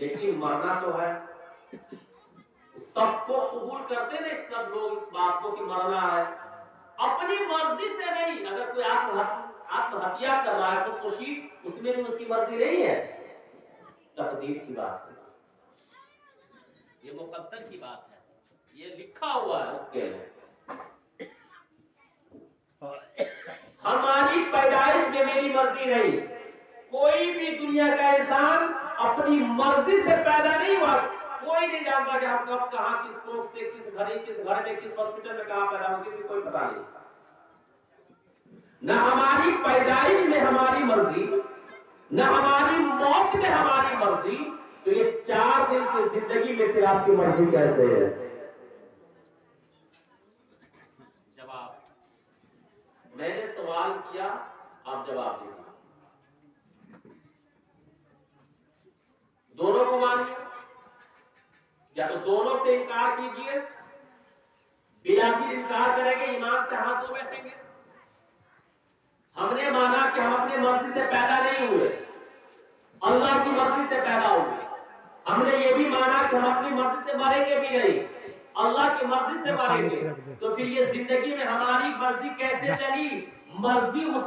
لیکن مرنا تو ہے. سب کو قبول کرتے نہیں سب لوگ اس بات کو کہ مرنا ہے. اپنی مرضی سے نہیں. اگر کوئی آتم ہتیا کر رہا ہے خودکشی، اس میں بھی اس کی مرضی نہیں ہے، تقدیر کی بات ہے، یہ مقدر کی بات ہے، یہ لکھا ہوا ہے اس کے لیے. ہماری پیدائش میں میری مرضی نہیں. کوئی بھی دنیا کا انسان اپنی مرضی سے پیدا نہیں ہوا. کوئی نہیں جانتا کہ ہم کب کہاں کس کوکھ سے کس گھر میں کس ہاسپٹل میں کہاں پیدا ہوں، کسی کوئی پتا نہیں. نہ ہماری پیدائش میں ہماری مرضی، نہ ہماری موت میں ہماری مرضی. تو یہ 4 دن کی زندگی میں پھر آپ کی مرضی کیسے ہے؟ جواب میں نے سوال کیا، آپ جواب دیں. دونوں کو مانیے یا تو دونوں سے انکار کیجئے. بالآخر انکار کریں گے ایمان سے ہاتھ دھو بیٹھیں گے. ہم نے مانا کہ ہم اپنی مرضی سے پیدا نہیں ہوئے، اللہ کی مرضی سے پیدا ہوئے. ہم نے یہ بھی مانا کہ ہم اپنی مرضی سے مریں گے بھی نہیں، اللہ کی مرضی سے مریں گے. تو پھر یہ زندگی میں ہماری مرضی کیسے چلی؟ مرضی اس